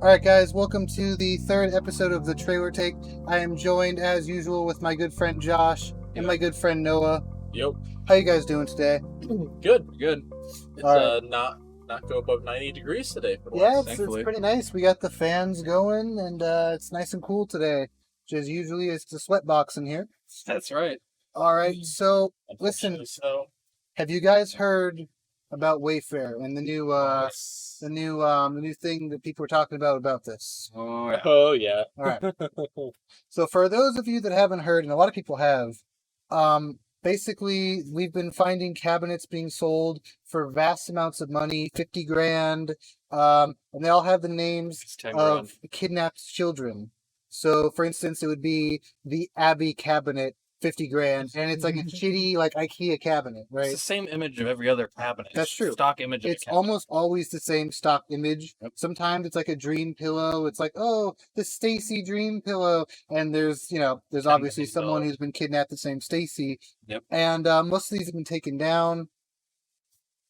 Alright guys, welcome to the third episode of the Trailer Take. I am joined as usual with my good friend Josh and my good friend Noah. Yep. How you guys doing today? Good. It's All right. not go above 90 degrees today. For Yeah, once, it's thankfully. pretty nice. We got the fans going and it's nice and cool today. Which is usually it's the sweat box in here. That's right. Alright, so listen, Unfortunately, so have you guys heard about Wayfair and the new thing that people are talking about this? Oh yeah. Alright. So for those of you that haven't heard, and a lot of people have, basically we've been finding cabinets being sold for vast amounts of money, 50 grand, and they all have the names of kidnapped children. So for instance, it would be the Abbey cabinet, 50 grand, and it's like a shitty like IKEA cabinet, right? It's the same image of every other cabinet. That's true. Stock image of It's a cabinet. almost always the same stock image. Yep. Sometimes it's like a dream pillow. It's like, oh, the Stacy dream pillow. And there's $10 obviously million. someone who's been kidnapped, the same Stacy. Yep. And most of these have been taken down.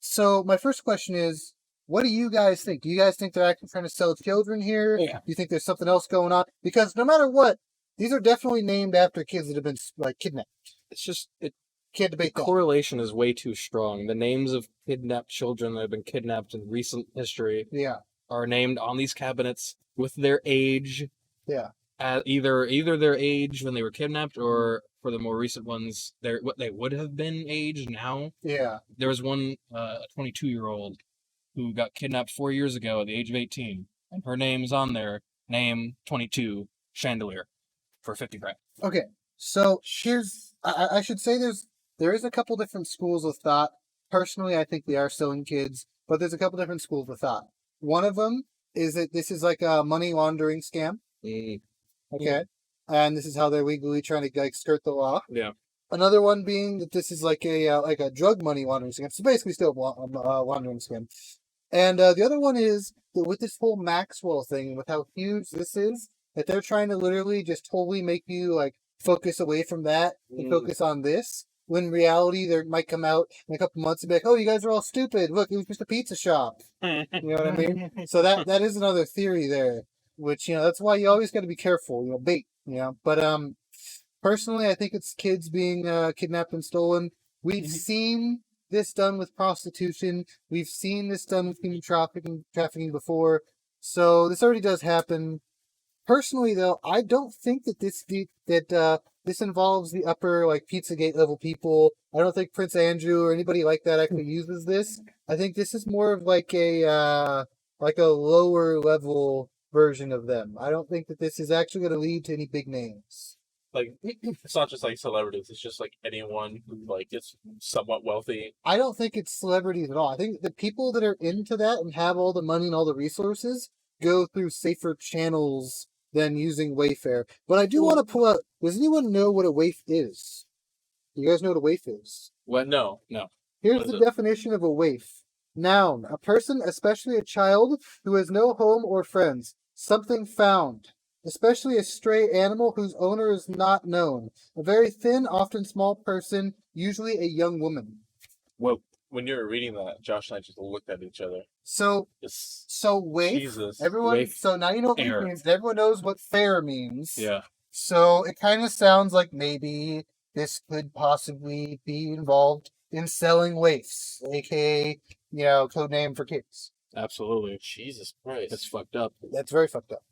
So my first question is, what do you guys think? Do you guys think they're actually trying to sell children here? Yeah. Do you think there's something else going on? Because no matter what, these are definitely named after kids that have been like kidnapped. It's just Can't the debate that. correlation is way too strong. The names of kidnapped children that have been kidnapped in recent history Yeah. are named on these cabinets with their age. Yeah. Either their age when they were kidnapped, or for the more recent ones, what they would have been aged now. Yeah. There was one, a 22-year-old who got kidnapped 4 years ago at the age of 18, and her name's on there. Name 22 Chandelier for 50 grand. Okay, so I should say there is a couple different schools of thought. Personally, I think they are selling kids, but there's a couple different schools of thought. One of them is that this is like a money laundering scam. Okay, and this is how they're legally trying to like skirt the law. Yeah. Another one being that this is like a drug money laundering scam. So basically, still a laundering scam. And the other one is that with this whole Maxwell thing, with how huge this is, that they're trying to literally just totally make you like focus away from that and focus on this. When in reality, there might come out in a couple months and be like, "Oh, you guys are all stupid. Look, it was just a pizza shop." You know what I mean? So that is another theory there, which that's why you always got to be careful. Bait. But personally, I think it's kids being kidnapped and stolen. We've seen this done with prostitution. We've seen this done with human trafficking before. So this already does happen. Personally, though, I don't think that this involves the upper like Pizzagate level people. I don't think Prince Andrew or anybody like that actually uses this. I think this is more of like a lower level version of them. I don't think that this is actually going to lead to any big names. Like, it's not just like celebrities. It's just like anyone who like is somewhat wealthy. I don't think it's celebrities at all. I think the people that are into that and have all the money and all the resources go through safer channels than using Wayfair. But I do want to pull out, does anyone know what a waif is? You guys know what a waif is? What? No. Here's What is the it? definition of a waif. Noun, a person, especially a child, who has no home or friends. Something found, especially a stray animal whose owner is not known. A very thin, often small person, usually a young woman. Whoa. When you were reading that, Josh and I just looked at each other. So waif, Jesus. everyone, Waif. so now you know what waif Fair. means. Everyone knows what fair means. Yeah. So it kind of sounds like maybe this could possibly be involved in selling waifs, aka, code name for kids. Absolutely. Jesus Christ. It's fucked up. That's very fucked up.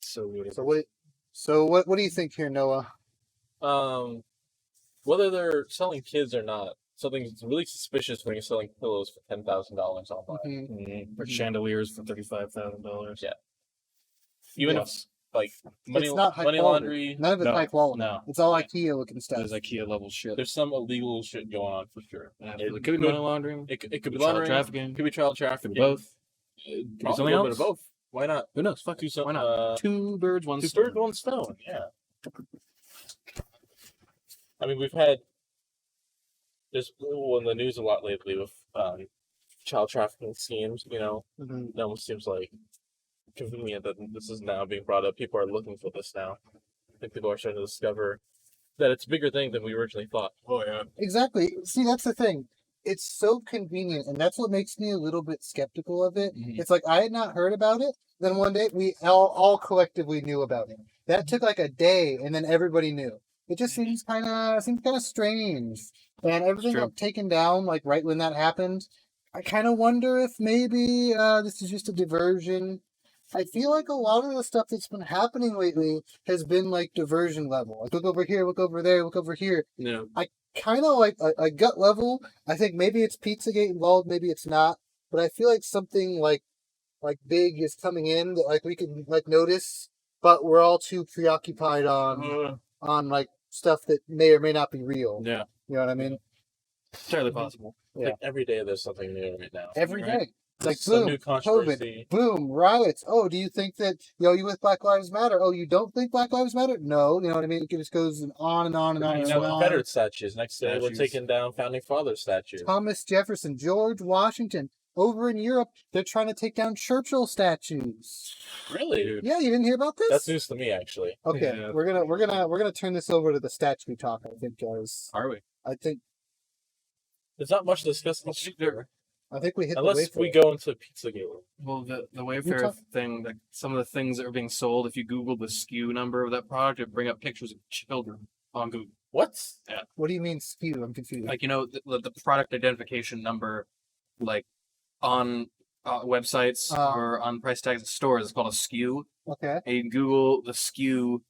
So weird. So what do you think here, Noah? Whether they're selling kids or not, something's really suspicious when you're selling pillows for $10,000 online. Mhm. For chandeliers for $35,000. Yeah. Even Yes. if like money It's not high quality. laundry. None of it's No, high quality. no. It's all Yeah. IKEA looking stuff. There's IKEA level shit. There's some illegal shit going on for sure. It could be money laundering. It could be child laundering. trafficking. It could be child Could trafficking. be both. Probably something a little bit else? of both. Why not? Who knows? Fuck. Do some, Why not? Two birds, one stone. Two birds, one stone. Yeah. I mean, we've had there's in the news a lot lately with child trafficking schemes. Mhm. It almost seems like convenient that this is now being brought up. People are looking for this now. I think people are starting to discover that it's a bigger thing than we originally thought. Oh yeah. Exactly. See, that's the thing. It's so convenient, and that's what makes me a little bit skeptical of it. Mhm. It's like I had not heard about it. Then one day we all collectively knew about it. That took like a day, and then everybody knew. It just seems kind of strange, and everything true. got taken down like right when that happened. I kind of wonder if maybe this is just a diversion. I feel like a lot of the stuff that's been happening lately has been like diversion level. Like look over here, look over there, look over here. Yeah. Kind of like a gut level. I think maybe it's Pizzagate involved, maybe it's not. But I feel like something like big is coming in that like we can like notice, but we're all too preoccupied on like stuff that may or may not be real. Yeah. You know what I mean? Entirely possible. Yeah. Like every day there's something new right now. Every Right. day. It's like Some boom, new COVID, controversy. boom, riots. Oh, do you think that you with Black Lives Matter? Oh, you don't think Black Lives Matter? No, you know what I mean. It just goes on and on and on You and know, on. Confederate statues. Next day we're Statues. taking down founding father statues. Thomas Jefferson, George Washington. Over in Europe, they're trying to take down Churchill statues. Really? Dude. Yeah, you didn't hear about this? That's news to me, actually. Okay, Yeah. we're gonna turn this over to the statue talk. I think, guys. Are we? I think There's not much to discuss. we hit Unless the we go into Pizzagate. Well, the You Wayfair talk- thing, like some of the things that are being sold, if you Google the SKU number of that product, it bring up pictures of children on Google. What? What do you mean skew? I'm confused. Like, the product identification number, like on websites or on price tags at stores, it's called a SKU. Okay. And you can Google the SKU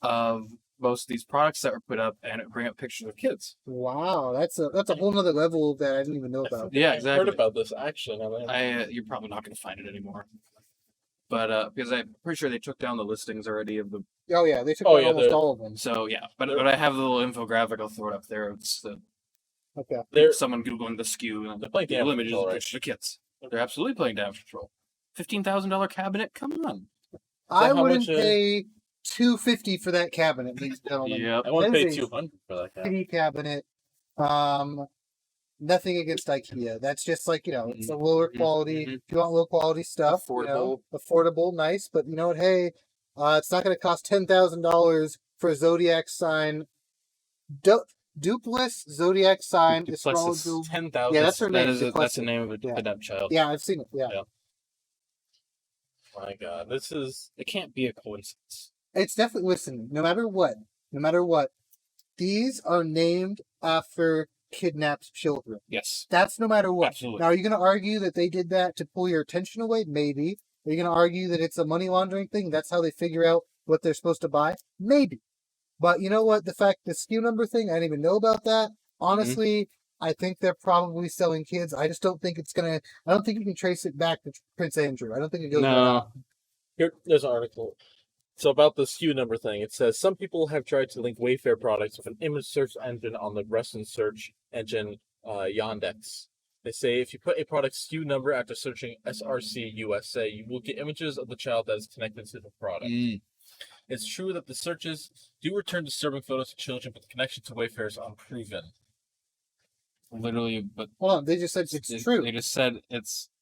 of most of these products that were put up, and it bring up pictures of kids. Wow, that's a whole nother level that I didn't even know about. Yeah, I've exactly. heard about this, actually. Now that You're probably not going to find it anymore. But because I'm pretty sure they took down the listings already of the. Oh yeah, they took Oh, out yeah, almost the- all of them. So yeah, but I have the little infographic. I'll throw it up there. It's Okay. They're someone googling the SKU and They're playing Google damage images control, of right? pictures of kids. They're absolutely playing damage control. $15,000 cabinet. Come on. I how wouldn't much, pay $250 for that cabinet, ladies and gentlemen. Yep. I want to That pay is a $200 for that guy. Kitty cabinet. Nothing against IKEA. That's just like, it's a lower quality. Mhm. If you want low quality stuff, affordable, nice. But you know what? Hey, it's not going to cost $10,000 for a Zodiac sign. Dupless Zodiac sign. It's Duplexes. called. 10,000. Yeah, that's her name. That's Duplexes. the name of a Yeah. kidnapped child. Yeah, I've seen it. Yeah. Yeah. My God, this is. It can't be a coincidence. It's definitely, listen, no matter what, these are named after kidnapped children. Yes. That's no matter what. Absolutely. Now, are you going to argue that they did that to pull your attention away? Maybe. Are you going to argue that it's a money laundering thing? That's how they figure out what they're supposed to buy? Maybe. But you know what? The SKU number thing, I didn't even know about that. Honestly, I think they're probably selling kids. I just don't think I don't think you can trace it back to Prince Andrew. I don't think it goes No. There's an article. So about the SKU number thing, it says some people have tried to link Wayfair products with an image search engine on the Russian search engine Yandex. They say if you put a product SKU number after searching SRC USA, you will get images of the child that is connected to the product. It's true that the searches do return disturbing photos of children, but the connection to Wayfair is unproven. Literally, but Hold on. They just said it's true. They just said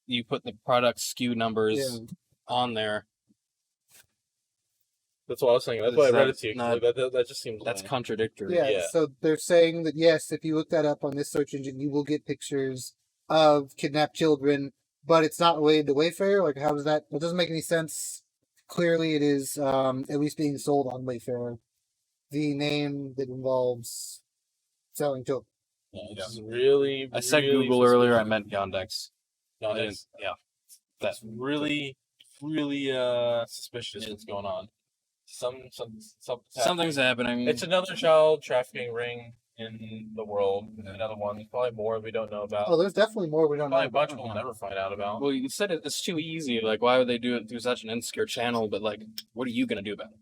you put the product SKU numbers Yeah. on there. That's what I was saying. That's why I read it to you. 'Cause Not- that just seems That's lame. contradictory. Yeah, Yeah. so they're saying that yes, if you look that up on this search engine, you will get pictures of kidnapped children, but it's not related to Wayfair. Like, how does that? It doesn't make any sense. Clearly, it is at least being sold on Wayfair. The name that involves selling children. Yeah, this is really. I said really Google earlier. I suspicious. meant Yandex. No, I didn't- it's, yeah. that's really, suspicious. What's going on? Something's happening. It's another child trafficking ring in the world. Another one. There's probably more we don't know about. Oh, there's definitely more we don't know. Probably a bunch about. we'll never find out about. Well, you said it's too easy. Like, why would they do it through such an insecure channel? But like, what are you gonna do about it?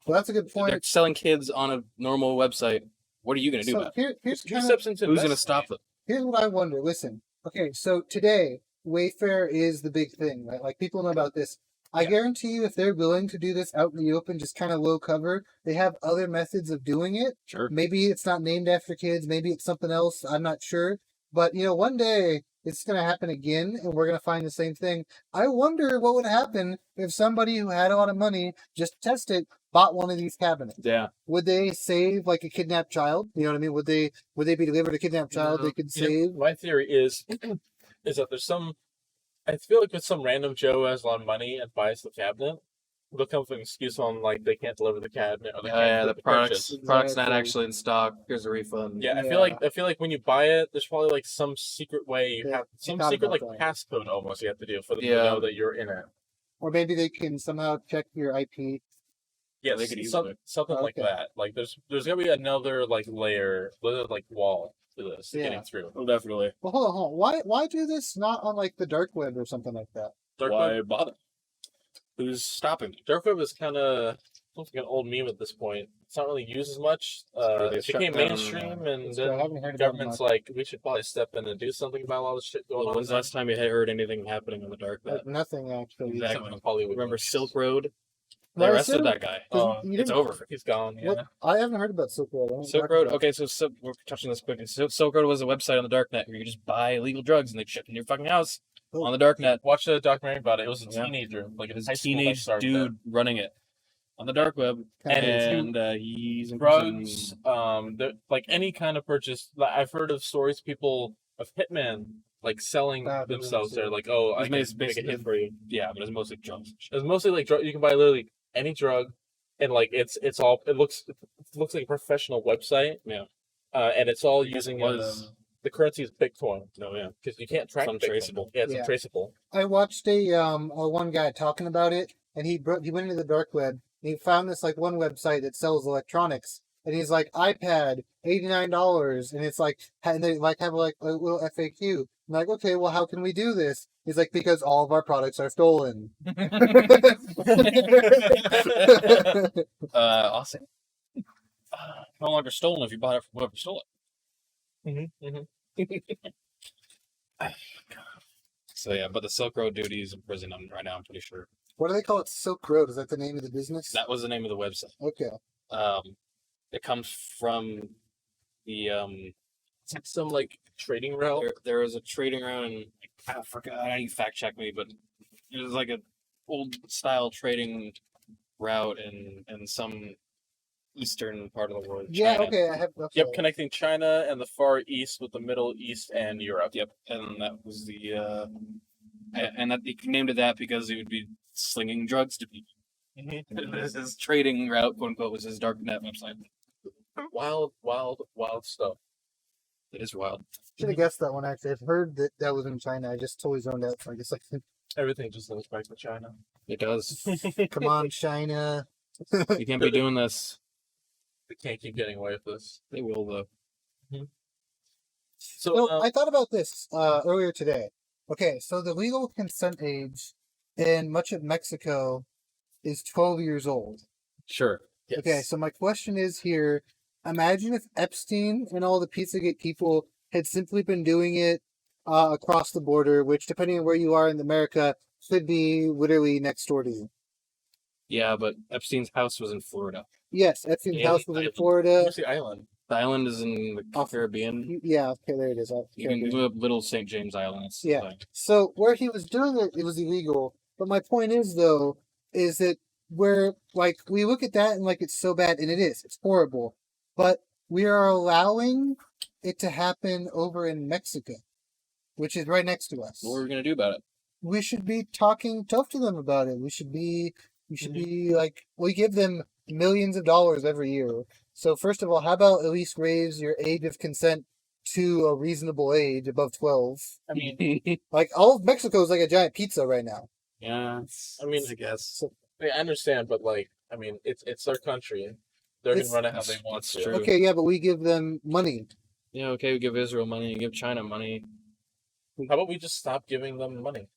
Well, that's a good They're point. selling kids on a normal website. What are you gonna do So about it? here's Two kind of steps into Who's gonna investing. stop them? here's what I wonder. Listen, okay, so today Wayfair is the big thing, right? Like people know about this. I Yeah. guarantee you, if they're willing to do this out in the open, just kind of low cover, they have other methods of doing it. Sure. Maybe it's not named after kids. Maybe it's something else. I'm not sure. But one day it's going to happen again, and we're going to find the same thing. I wonder what would happen if somebody who had a lot of money just to test it bought one of these cabinets. Yeah. Would they save like a kidnapped child? You know what I mean? Would they be delivered a kidnapped child they could save? My theory is that there's some. I feel like if some random Joe has a lot of money and buys the cabinet, they'll come up with an excuse on like they can't deliver the cabinet or they can't Yeah, deliver the product's purchase. product's not Exactly. actually in stock. Here's a refund. Yeah, Yeah. I feel like when you buy it, there's probably like some secret way you Yeah, have some thought secret about like that. passcode almost you have to do for them to Yeah. know that you're in it. Or maybe they can somehow check your IP. Yeah, they could something like Okay. that. Like there's gonna be another like layer, another like wall to this Yeah. getting through. Oh, definitely. Well, hold on. Why do this not on like the dark web or something like that? Dark Why web, bother? Who's stopping? dark web is kind of like an old meme at this point. It's not really used as much. They It shut became down, mainstream, and I then haven't heard about government's much. like, we should probably step in and do something about all this shit going on. When's the last time you had heard anything happening on the dark web? Like nothing actually. Exactly. Something in Hollywood. Remember Silk Road? They Well, arrested Silk- that guy. Oh, you It's didn't- over. He's gone. Yeah. What? I haven't heard about Silk Road. I don't Silk talk Road. about Okay, so we're touching this quickly. Silk Road was a website on the darknet where you just buy illegal drugs and they ship in your fucking house Oh. on the darknet. Watch a documentary about it. It was a Yeah. teenager, like There's a a high school that teenage started dude running it on the dark web, And he's in drugs, prison. like any kind of purchase. Like, I've heard of stories of hitmen like selling Ah, themselves yeah. there. Like, oh, I It's can make a basically- hit for you. Yeah, but it's mostly drugs. It's mostly like drug. You can buy literally any drug, and like it looks like a professional website. Yeah. And it's all It using was the currency is Bitcoin. no, yeah. Because you can't track It's Bitcoin. untraceable. Yeah, it's Yeah. untraceable. I watched a one guy talking about it, and he went into the dark web and he found this like one website that sells electronics, and he's like iPad $89, and it's like and they like have like a little FAQ. I'm like, okay, well, how can we do this? He's like, because all of our products are stolen. Awesome. No longer stolen if you bought it from whoever stole it. So yeah, but the Silk Road dude, he's in prison right now. I'm pretty sure What do they call it? Silk Road? Is that the name of the business? that was the name of the website. Okay. It comes from the It's like some like trading route. there was a trading route, and I forgot. I know you fact check me, but it was like a old style trading route in some eastern part of the world. Yeah. China. Okay. I have. Okay. Yep, connecting China and the Far East with the Middle East and Europe. Yep, and that was and that he named it that because he would be slinging drugs to people. His trading route, quote unquote, was his darknet website. Wild stuff. It is wild. Should have guessed that one. Actually, I've heard that was in China. I just totally zoned out. So I guess like, Everything just links back to China. It does. come on, China. You can't be doing this. They can't keep getting away with this. They will though. So No, I thought about this earlier today. Okay, so the legal consent age in much of Mexico is 12 years old. Sure. yes. Okay, so my question is here, imagine if Epstein and all the Pizzagate people had simply been doing it across the border, which depending on where you are in America, could be literally next door to you. Yeah, but Epstein's house was in Florida. Yes, Epstein's Yeah, house was in Island. Florida. Where's the island? The island is in the Off- Caribbean. Yeah, okay, there it is. You can do a little St. James Island. It's Yeah. like- So where he was doing it, it was illegal. But my point is, though, is that where like we look at that and like it's so bad, and it is. It's horrible. But we are allowing it to happen over in Mexico, which is right next to us. What are we gonna do about it? We should be talking tough to them about it. We should be like, we give them millions of dollars every year. So first of all, how about at least raise your age of consent to a reasonable age above 12? I mean, Like all of Mexico is like a giant pizza right now. yeah. I mean, I guess. I understand, but like, I mean, it's their country. They're It's- gonna run it how they want That's to. true. Okay, yeah, but we give them money. Yeah, okay, we give Israel money, give China money. How about we just stop giving them money?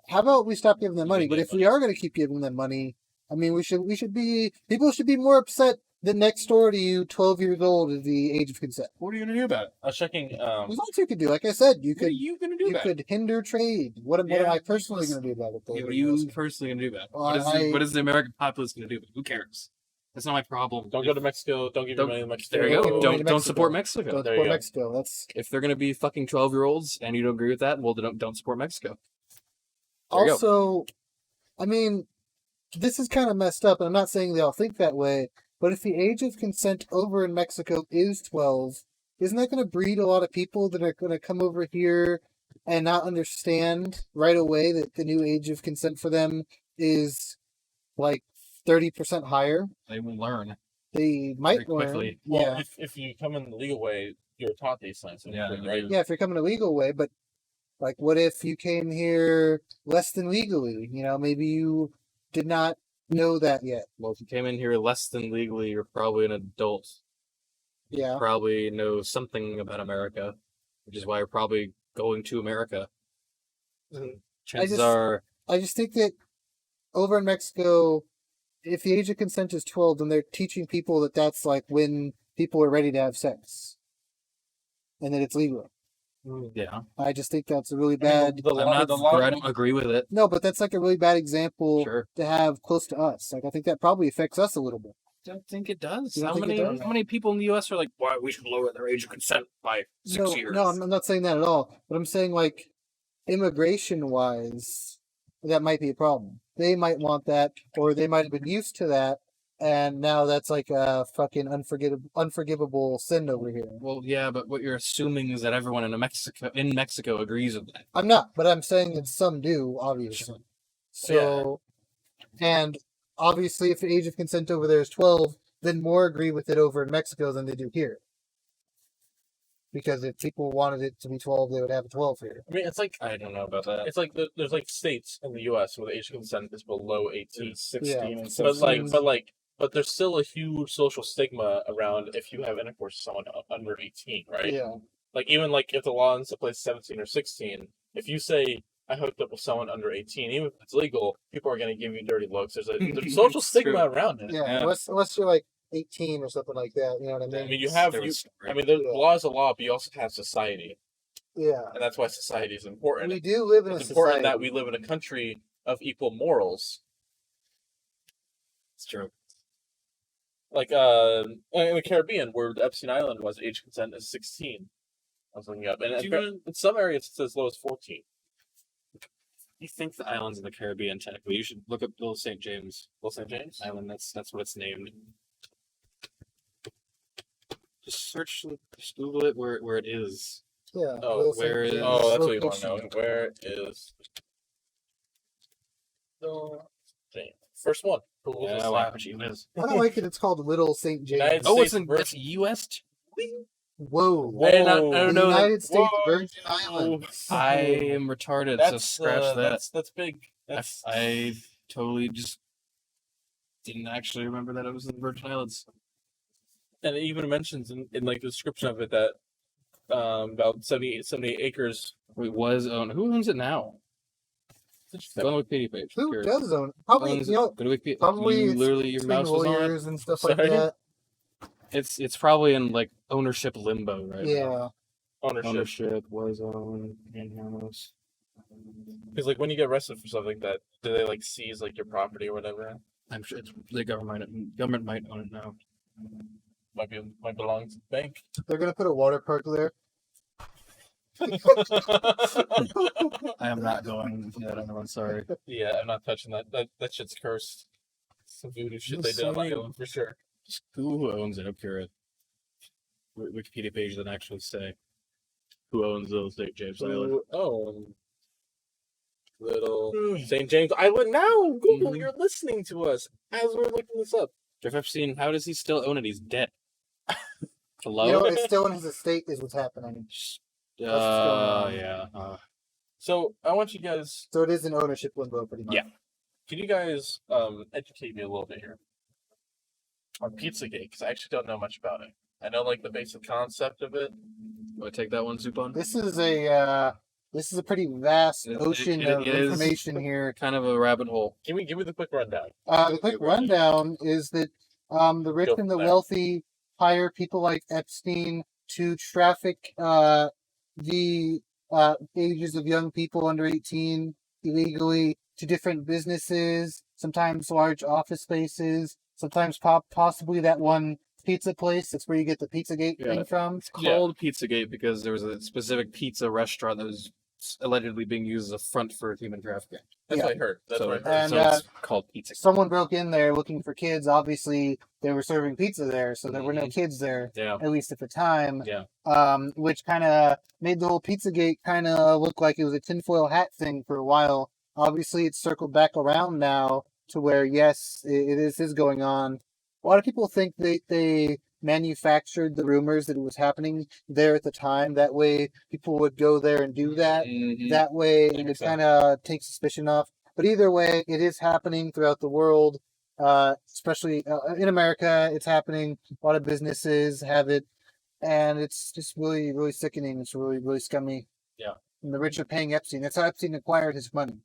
How about we stop giving them money? give But them if we are going to keep giving them money, I mean, people should be more upset that next door to you, 12 years old, is the age of consent. What are you gonna do about it? I was checking. There's lots you could do. Like I said, you What are could you gonna do you about it? could hinder trade. What am Yeah, I personally going to do about it? Though? Yeah, what are you personally gonna do about it? Well, What is the American populace gonna do about it? Who cares? That's not my problem. Don't go to Mexico. Don't give your money to Mexico. There you Don't go. give your money to Don't support Mexico. Mexico. Don't There you support go. Mexico. That's If they're gonna be fucking 12-year-olds and you don't agree with that, well, then don't support Mexico. There you go. also, I mean, this is kind of messed up, and I'm not saying they all think that way, but if the age of consent over in Mexico is 12, isn't that going to breed a lot of people that are going to come over here and not understand right away that the new age of consent for them is like 30% higher? They will learn. They might Very learn. quickly. Well, Yeah. if you come in the legal way, you're taught these things, Yeah, right? Yeah, if you're coming a legal way, but like, what if you came here less than legally? You know, maybe you did not know that yet. Well, if you came in here less than legally, you're probably an adult. Yeah. Probably know something about America, which is why you're probably going to America. Chances just- are, I just think that over in Mexico, if the age of consent is 12, then they're teaching people that that's like when people are ready to have sex, and that it's legal. yeah. I just think that's a really bad. The I'm law, not. the law, I don't agree with it. No, but that's like a really bad example Sure. to have close to us. Like, I think that probably affects us a little bit. Don't think it does. You don't How think it many does? how many people in the U.S. are like, why we should lower their age of consent by 6 years? No, I'm not saying that at all. But I'm saying, like, immigration-wise, that might be a problem. They might want that, or they might have been used to that, and now that's like a fucking unforgivable sin over here. Well, yeah, but what you're assuming is that everyone in Mexico agrees with that. I'm not, but I'm saying that some do, obviously. So, and obviously, if the age of consent over there is 12, then more agree with it over in Mexico than they do here. Because if people wanted it to be 12, they would have a 12 here. I mean, it's like I don't know about that. it's like there's like states in the U.S. where the age of consent is below 18. It's 16 and But there's still a huge social stigma around if you have intercourse with someone under 18, right? Yeah. Like even like if the law in some place 17 or 16, if you say I hooked up with someone under 18, even if it's legal, people are going to give you dirty looks. There's a social It's stigma true. around it. Yeah, Yeah. unless you're like 18 or something like that, you know what I mean? I mean, the Yeah. law is a law, but you also have society, Yeah. and that's why society is important. We do live in a It's important society. that we live in a country of equal morals. It's true. Like in the Caribbean, where Epstein Island was, age consent is 16. I was looking up, and in some areas it's as low as 14. You think the islands in the Caribbean technically? You should look up Little St. James Little St. James. Island. That's what it's named. Just search, just Google it where it is. Yeah. Oh, Little where St. is- James Oh, that's what you want to location. know. Where is Little James? First one. Google this Yeah, thing. wow, she is. I don't like it. It's called Little St. James. United Oh, States it's U.S. too? Whoa. Whoa. I did not The know that. United States Whoa. Virgin Islands. I am retarded, so scratch that. That's big. That's I totally just didn't actually remember that it was in the Virgin Islands. and it even mentions in like the description of it that about 78 acres. Wait, was owned. Who owns it now? Go on the Wikipedia page. Who Curious. does own? Probably, Owns you know, it? Go to Wikipedia. probably You it's literally your between mouse was on it. lawyers and stuff like Sorry? that. It's probably in like ownership limbo right now. Yeah. Ownership was owned in-house. Because like when you get arrested for something, that do they like seize like your property or whatever? I'm sure it's the government might own it now. Might belong to the bank. They're going to put a water park there. I am not going. Yeah, I don't know. I'm sorry. Yeah, I'm not touching that. That shit's cursed. Some voodoo shit they did on my own for sure. Just who owns it? I'm curious. Wikipedia page doesn't actually say who owns Little St. James Island. Who owns Little St. James Island? Now, Google, Mhm. you're listening to us as we're looking this up. Jeff Epstein, how does he still own it? He's dead. Hello? You know, it's still in his estate is what's happening. going on. Yeah. So I want you guys. So it is an ownership limbo pretty much. Yeah. Can you guys educate me a little bit here on Pizzagate? Because I actually don't know much about it. I know like the basic concept of it. Do I take that one, Supon? This is a pretty vast ocean of it is. information here. Kind of a rabbit hole. Give me the quick rundown. The quick rundown is that the rich Go and the from there. wealthy hire people like Epstein to traffic the ages of young people under 18 illegally to different businesses, sometimes large office spaces, Sometimes possibly that one pizza place. That's where you get the Pizzagate thing from. It's called Pizzagate because there was a specific pizza restaurant that was allegedly being used as a front for human trafficking. That's what I heard. That's what I heard. And So it's called Pizzagate. someone broke in there looking for kids. Obviously, they were serving pizza there, so there were no kids there, Yeah. at least at the time. Yeah. Which kind of made the whole Pizzagate kind of look like it was a tinfoil hat thing for a while. Obviously, it's circled back around now to where, yes, it is going on. A lot of people think they manufactured the rumors that it was happening there at the time. That way, people would go there and do that. Mhm. That way, it would so. kind of take suspicion off. But either way, it is happening throughout the world, especially in America. It's happening. A lot of businesses have it, and it's just really, really sickening. It's really, really scummy. Yeah. And the rich are paying Epstein. That's how Epstein acquired his money.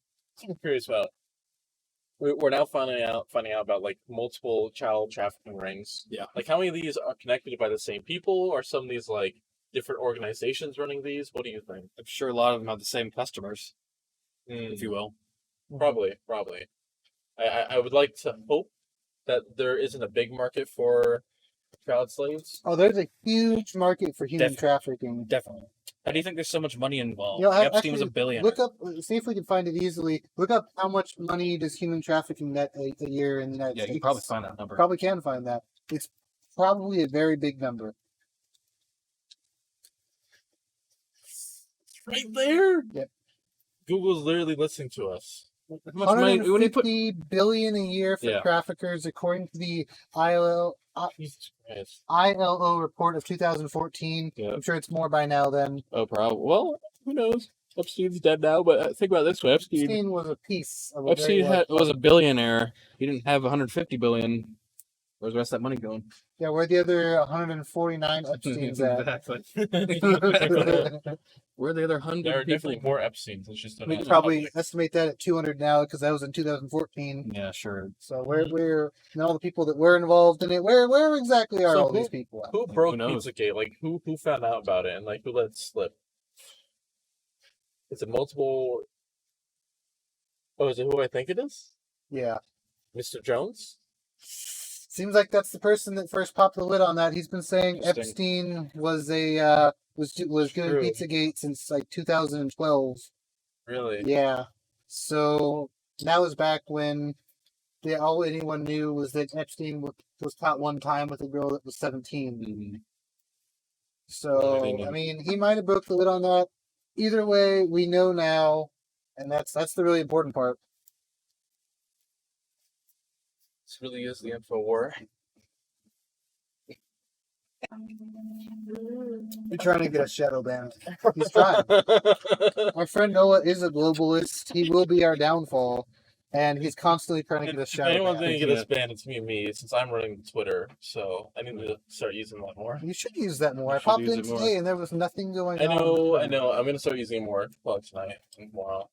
I'm curious about. We're now finding out about like multiple child trafficking rings. Yeah. Like how many of these are connected by the same people, or some of these like different organizations running these? What do you think? I'm sure a lot of them have the same customers, if you will. Probably. I would like to hope that there isn't a big market for child slaves. Oh, there's a huge market for human Definitely. trafficking. Definitely. How do you think there's so much money involved? You know, Epstein was a actually, billionaire. Look up, see if we can find it easily. Look up how much money does human trafficking net a year in the United Yeah, States. you can probably find that number. Probably can find that. It's probably a very big number. Right there. Yep. Google's literally listening to us. How much money when you put 150 billion a year for Yeah. traffickers, according to the ILO Jesus Christ. report of 2014. Yeah. I'm sure it's more by now. Then Oh, probably. Well, who knows? Epstein's dead now, but think about it this way: Epstein was a piece of a very Epstein large was a billionaire. He didn't have 150 billion. Where's the rest of that money going? Yeah, where the other 149 Epsteins at? Exactly. Where are the other 100 There are people? definitely more Epsteins. It's just We could probably estimate that at 200 now because that was in 2014. Yeah, sure. So where and all the people that were involved in it, where exactly are So all these people at? Who broke knows? Pizzagate? Like who found out about it and like who let it slip? Is it multiple? Oh, is it who I think it is? Yeah. Mr. Jones? Seems like that's the person that first popped the lid on that. He's been saying Interesting. Epstein was a was doing True. Pizzagate since like 2012. Really? Yeah. So that was back when all anyone knew was that Epstein was caught one time with a girl that was 17. Mhm. So Really? I mean, he might have broke the lid on that. Either way, we know now, and that's the really important part. This really is the info war. You're trying to get us shadow banned. He's trying. Our friend Noah is a globalist. He will be our downfall, and he's constantly trying to get us If shadow anyone's banned. going to get us banned, it's me, since I'm running Twitter. So I need to start using that more. You should use that more. You I should popped use in it more. today, and there was nothing going I on. know. I'm going to start using it more. Well, tonight and tomorrow.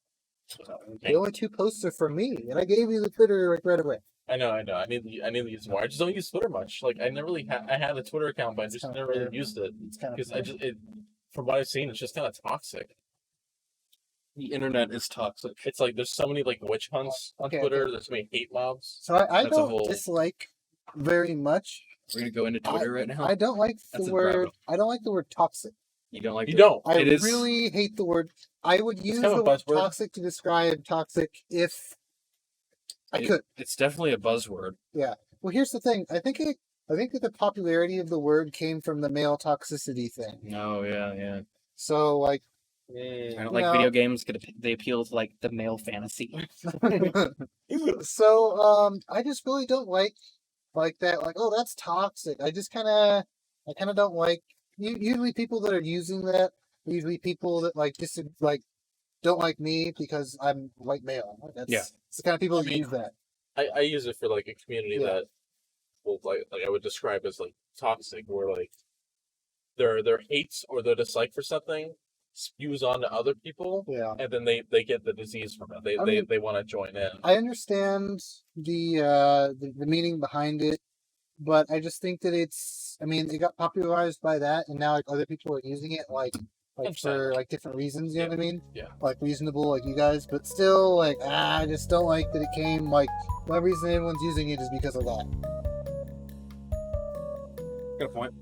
The only two posts are from me, and I gave you the Twitter right away. I know. I need to use more. I just don't use Twitter much. Like I never really I had a Twitter account, but I just kinda never really fair. used it It's kind because of from what I've seen, it's just kind of toxic. The internet is toxic. It's like there's so many like witch hunts on Okay, Twitter. There's so many hate mobs. so I That's a don't whole- dislike very much. We're gonna go into Twitter right now. I don't like That's the a word. problem. I don't like the word toxic. You don't like You it? don't. I It is- really hate the word. I would use kind of the a word buzzword. toxic to describe toxic if I could. It's definitely a buzzword. Well, here's the thing. I think that the popularity of the word came from the male toxicity thing. No, yeah. So like, I Mm. don't like No. video games. They appeal to like the male fantasy. so I just really don't like that. Like, oh, that's toxic. I kind of don't like. Usually, people that are using that, are usually people that don't like me because I'm white male. That's Yeah. it's the kind of people I that mean, use that. I use it for like a community Yeah. that will like I would describe as like toxic, where like their hates or their dislike for something spews onto other people, Yeah. and then they get the disease from it. I mean- They want to join in. I understand the meaning behind it, but I just think that it got popularized by that, and now like other people are using it for like different reasons. You know what I mean? Yeah. Like reasonable, like you guys, but still, like I just don't like that it came like one reason everyone's using it is because of that. Got a point.